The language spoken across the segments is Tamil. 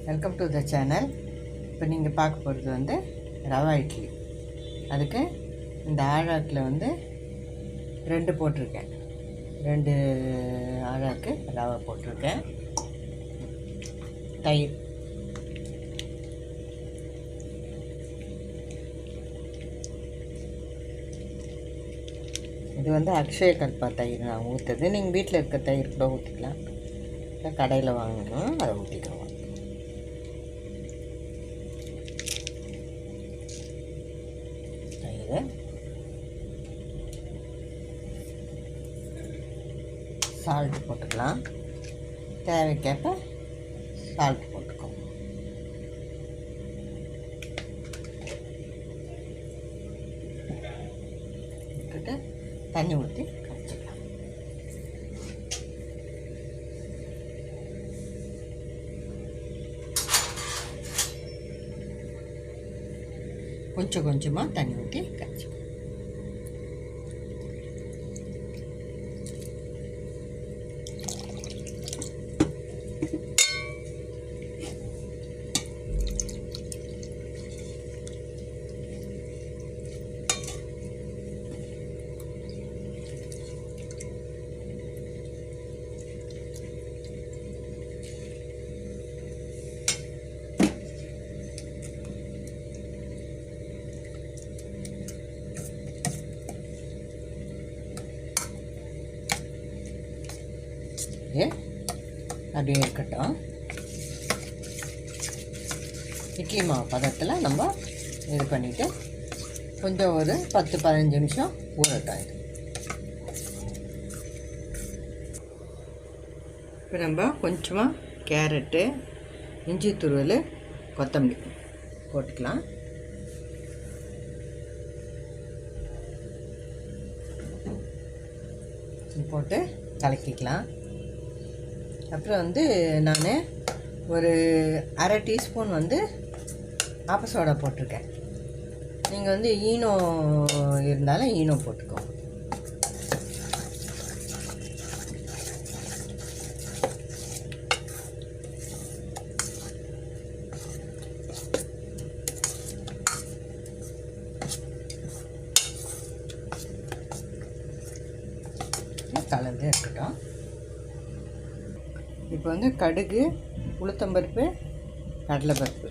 Welcome to the channel. இப்போ நீங்கள் பார்க்க போகிறது வந்து ரவா இட்லி. அதுக்கு இந்த ஆழாக்கில் வந்து 2 போட்டிருக்கேன். 2 ஆழாக்கு ரவா போட்டிருக்கேன். தயிர், இது வந்து அக்ஷய கல்பா தயிர் நான் ஊற்றுறது. நீங்கள் வீட்டில் இருக்க தயிர் கூட ஊற்றிக்கலாம், இல்லை கடையில் வாங்கணும் அதை ஊற்றிக்கலாம். தயிர், சால்ட் போட்டுக்கலாம், தேவைக்கேற்ப சால்ட் போட்டுக்கோங்க. விட்டுட்டு தண்ணி ஊற்றி கரைச்சிக்கலாம். கொஞ்சம் கொஞ்சமாக தண்ணி ஊற்றி கரைச்சிக்கலாம். அப்படியே இருக்கட்டும். இட்லி மாவு பதத்தில் நம்ம இது பண்ணிவிட்டு கொஞ்சம் ஒரு 10-15 நிமிஷம் ஊறட்டும். இது இப்போ நம்ம கொஞ்சமாக கேரட்டு, இஞ்சி துருவல், கொத்தமல்லி போட்டுக்கலாம். போட்டு கலக்கிக்கலாம். அப்புறம் வந்து நான் ஒரு 1/2 டீஸ்பூன் வந்து ஆப்ப சோடா போட்டிருக்கேன். நீங்கள் வந்து ஈனோ இருந்தாலும் ஈனோ போட்டுக்கோங்க. கலந்து இருக்கட்டும். இப்போ வந்து கடுகு, உளுத்தம்பருப்பு, கடலைப்பருப்பு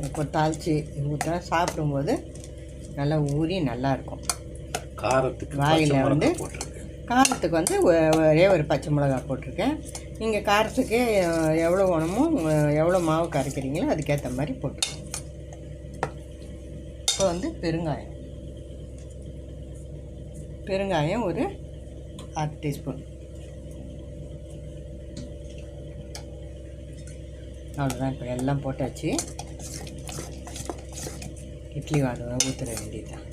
இப்போ தாளித்து ஊற்றினா சாப்பிடும்போது நல்லா ஊறி நல்லாயிருக்கும். காரத்துக்கு வாயில் வந்து காரத்துக்கு வந்து ஒரே ஒரு பச்சை மிளகா போட்டிருக்கேன். நீங்கள் காரத்துக்கு எவ்வளோ வேணுமோ, எவ்வளோ மாவு கரைக்கிறீங்களோ அதுக்கேற்ற மாதிரி போட்டுக்கோங்க. இப்போ வந்து பெருங்காயம் ஒரு 1/2 டீஸ்பூன். அவ்வளோதான். இப்போ எல்லாம் போட்டாச்சு. இட்லி வாடகை ஊற்றுற வேண்டியதுதான்.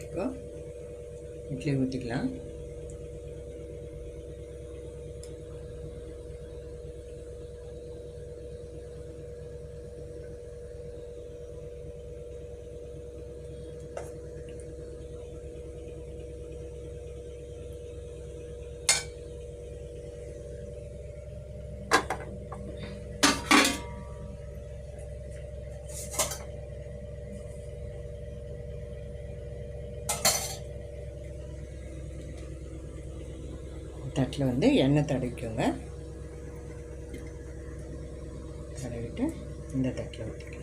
இப்போ இட்லி ஊற்றிக்கலாம். தட்டில் வந்து எண்ணெய் தடவிக்கோங்க. தடவிட்டு இந்த தட்டில் ஊற்றிக்கலாம்.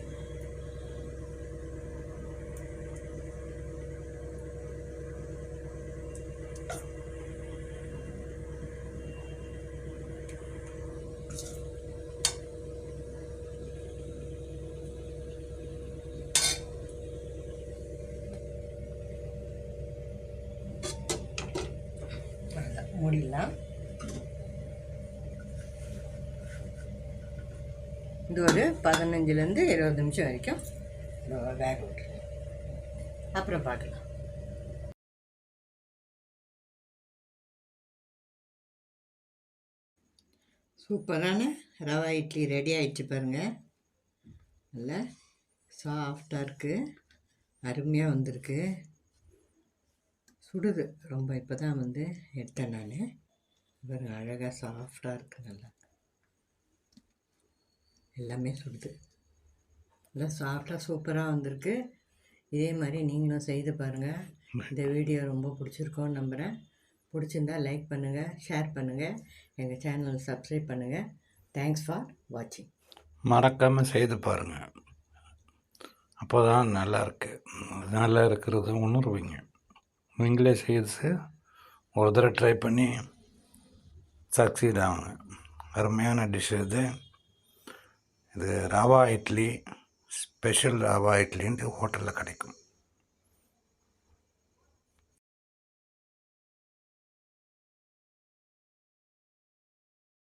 மூடிடலாம். இது ஒரு 15லேருந்து 20 நிமிஷம் வரைக்கும் வேக விட்டுருங்க. அப்புறம் பார்க்கலாம். சூப்பரான ரவா இட்லி ரெடி ஆகிடுச்சு பாருங்கள். நல்லா சாஃப்டாக இருக்குது, அருமையாக வந்திருக்கு. சுடுது ரொம்ப. இப்போ தான் வந்து எடுத்தேன் நான். பாருங்க அழகாக சாஃப்டாக இருக்குது, நல்லா எல்லாமே சுடுது, நல்லா சாஃப்டாக சூப்பராக வந்திருக்கு. இதே மாதிரி நீங்களும் செய்து பாருங்கள். இந்த வீடியோ ரொம்ப பிடிச்சிருக்கோன்னு நம்புகிறேன். பிடிச்சிருந்தா லைக் பண்ணுங்கள், ஷேர் பண்ணுங்கள், எங்கள் சேனலை சப்ஸ்கிரைப் பண்ணுங்கள். தேங்க்ஸ் ஃபார் வாட்சிங். மறக்காமல் செய்து பாருங்கள், அப்போ தான் நல்லாயிருக்கு. நல்லா இருக்கிறத உணர்வீங்க. நீங்களே செய்து ஒரு தடவை ட்ரை பண்ணி சக்சீட் ஆகுங்க. அருமையான டிஷ் இது. இது ரவா இட்லி, ஸ்பெஷல் ரவா இட்லின்ட்டு ஹோட்டலில் கிடைக்கும்.